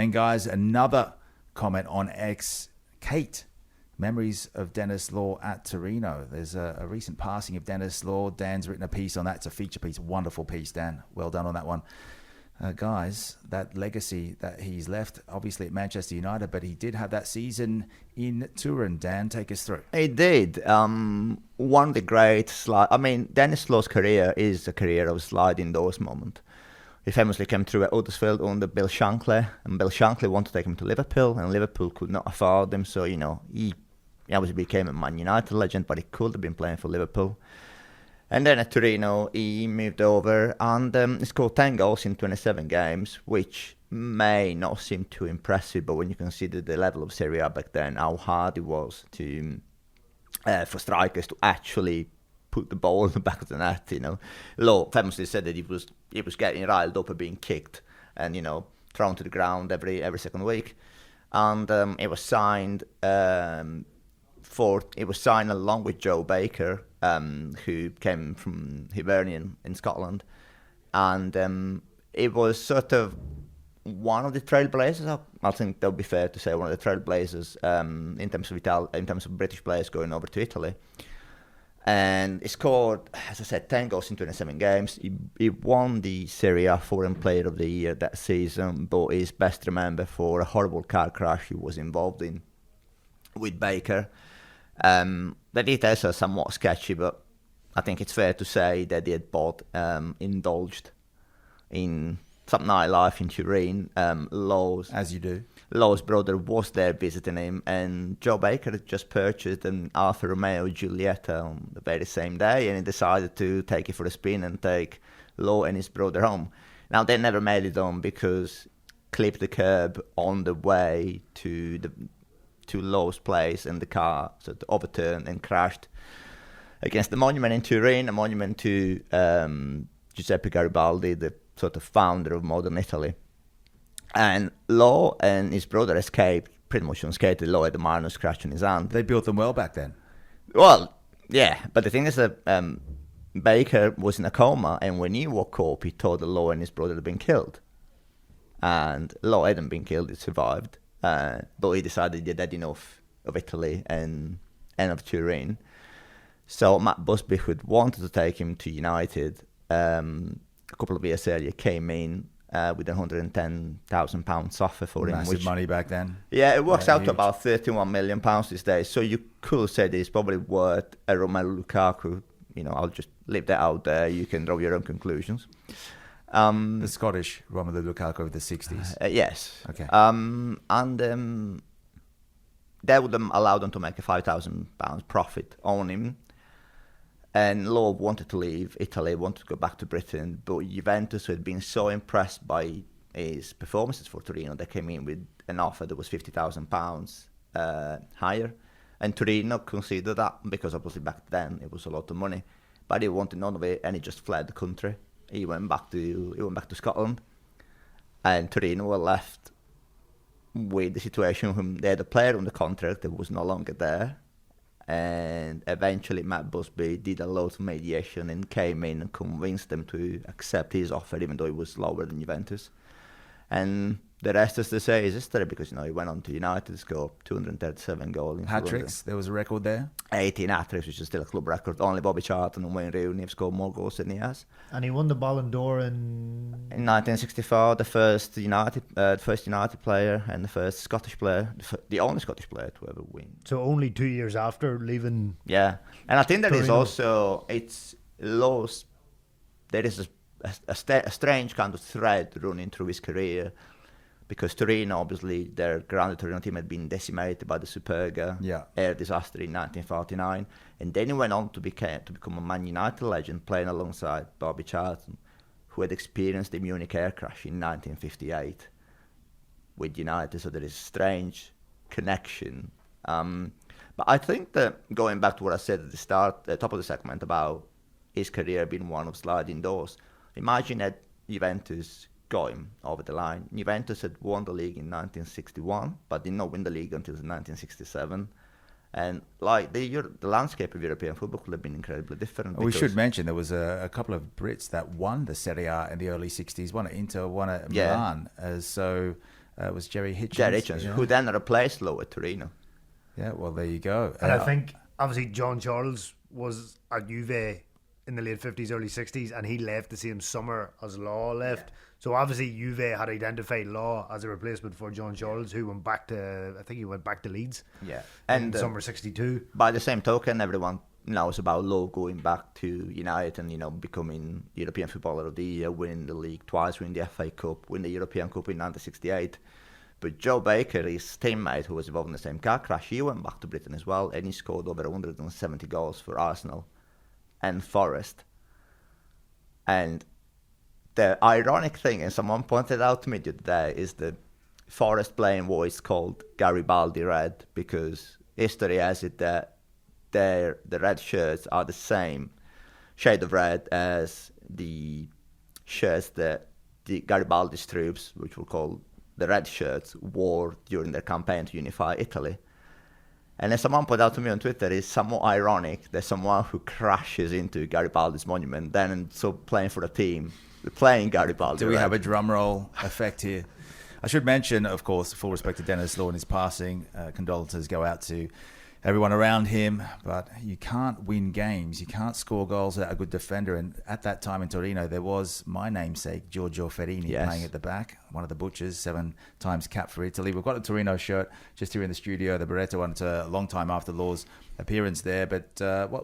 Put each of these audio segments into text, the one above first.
then, guys, another comment on X. Kate, memories of Denis Law at Torino. There's a recent passing of Denis Law. Dan's written a piece on that. It's a feature piece, wonderful piece, Dan. Well done on that one. Guys, that legacy that he's left, obviously at Manchester United, but he did have that season in Turin. Dan, take us through. He did. One of the great Denis Law's career is a career of sliding doors moment. He famously came through at Huddersfield under Bill Shankly, and Bill Shankly wanted to take him to Liverpool, and Liverpool could not afford him, so, he obviously became a Man United legend, but he could have been playing for Liverpool. And then at Torino, he moved over and he scored 10 goals in 27 games, which may not seem too impressive, but when you consider the level of Serie A back then, how hard it was to for strikers to actually put the ball in the back of the net, Law famously said that he was getting riled up and being kicked and, thrown to the ground every second week. And it was signed along with Joe Baker, who came from Hibernian in Scotland, and it was sort of one of the trailblazers. I think that would be fair to say one of the trailblazers in terms of British players going over to Italy. And he scored, as I said, 10 goals in 27 games. He won the Serie A Foreign Player of the Year that season, but is best remembered for a horrible car crash he was involved in with Baker. The details are somewhat sketchy, but I think it's fair to say that he had both indulged in some nightlife in Turin. As you do. Law's brother was there visiting him, and Joe Baker had just purchased an Alfa Romeo Giulietta on the very same day, and he decided to take it for a spin and take Law and his brother home. Now, they never made it home because clipped the curb on the way to Law's place, and the car sort of overturned and crashed against the monument in Turin, a monument to Giuseppe Garibaldi, the sort of founder of modern Italy. And Law and his brother escaped pretty much unscathed. Law had a minor scratch on his hand. They built them well back then. Well, yeah, but the thing is that Baker was in a coma, and when he woke up, he thought that Law and his brother had been killed. And Law hadn't been killed, he survived. But he decided he had enough of Italy and of Turin. So Matt Busby, who wanted to take him to United a couple of years earlier, came in with £110,000 offer for him. Massive money back then. Yeah, it works out to about £31 million these days. So you could say that it's probably worth a Romelu Lukaku. I'll just leave that out there. You can draw your own conclusions. The Scottish Romelu Lukaku of the 60s. Yes. Okay. And that would allow them to make a £5,000 profit on him. And Law wanted to leave Italy, wanted to go back to Britain, but Juventus had been so impressed by his performances for Torino, they came in with an offer that was £50,000 higher. And Torino considered that, because obviously back then it was a lot of money. But he wanted none of it, and he just fled the country. He went back to Scotland, and Torino were left with the situation when they had a player on the contract that was no longer there. And eventually Matt Busby did a lot of mediation and came in and convinced them to accept his offer, even though it was lower than Juventus. And the rest, as they say, is history, because he went on to United, scored 237 goals. Hat-tricks, there was a record there? 18 hat-tricks, which is still a club record. Only Bobby Charlton and Wayne Rooney have scored more goals than he has. And he won the Ballon d'Or in 1964, the first United player and the first Scottish player, the only Scottish player to ever win. So only 2 years after leaving. Yeah, and I think that Torino. is also, it's lost. There is a strange kind of thread running through his career, because Torino, obviously, their grounded Torino team had been decimated by the Superga air disaster in 1949, and then he went on to become a Man United legend, playing alongside Bobby Charlton, who had experienced the Munich air crash in 1958 with United. So there is a strange connection. But I think that, going back to what I said at the top of the segment about his career being one of sliding doors, imagine that Juventus got him over the line. Juventus had won the league in 1961, but did not win the league until 1967. And the landscape of European football could have been incredibly different. We should mention there was a couple of Brits that won the Serie A in the early 60s, one at Inter, one at Milan. So was Jerry Hitchens. Jerry Hitchens, yeah. who then replaced Law at Torino. Yeah, well, there you go. And I think, obviously, John Charles was at Juve in the late 50s, early 60s, and he left the same summer as Law left. So obviously Juve had identified Law as a replacement for John Charles, who went back to, I think he went back to Leeds. Yeah. And summer 62. By the same token, everyone knows about Law going back to United and, you know, becoming European Footballer of the Year, winning the league twice, winning the FA Cup, winning the European Cup in 1968. But Joe Baker, his teammate who was involved in the same car crash, he went back to Britain as well, and he scored over 170 goals for Arsenal and Forest. And the ironic thing, and someone pointed out to me today, is that Forest playing what is called Garibaldi red, because history has it that the red shirts are the same shade of red as the shirts that the Garibaldi's troops, which were called the red shirts, wore during their campaign to unify Italy. And as someone put out to me on Twitter, it's somewhat ironic that someone who crashes into Garibaldi's monument then so playing for the team, playing Garibaldi. Do we have a drum roll effect here? I should mention, of course, full respect to Denis Law and his passing. Condolences go out to everyone around him, but you can't win games. You can't score goals without a good defender. And at that time in Torino, there was my namesake, Giorgio Ferini, playing at the back, one of the butchers, 7 times cap for Italy. We've got a Torino shirt just here in the studio, the Beretta one. It's a long time after Law's appearance there. But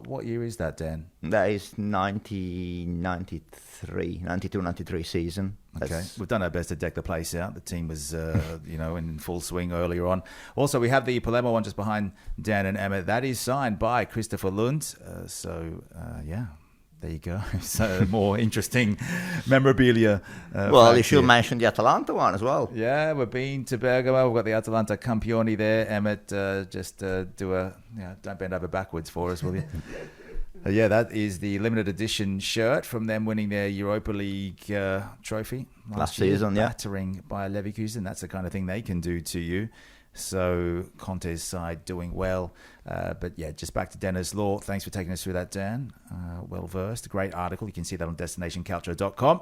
what year is that, Dan? That is 92-93 season. Okay, we've done our best to deck the place out. The team was, in full swing earlier on. Also, we have the Palermo one just behind Dan and Emmet. That is signed by Christopher Lund. There you go. So more interesting memorabilia. You should mention the Atalanta one as well. Yeah, we've been to Bergamo. We've got the Atalanta Campioni there. Emmet, don't bend over backwards for us, will you? That is the limited edition shirt from them winning their Europa League trophy last season, battering Bayer Leverkusen. That's the kind of thing they can do to you. So Conte's side doing well. Just back to Denis Law. Thanks for taking us through that, Dan. Well versed. Great article. You can see that on destinationcalcio.com.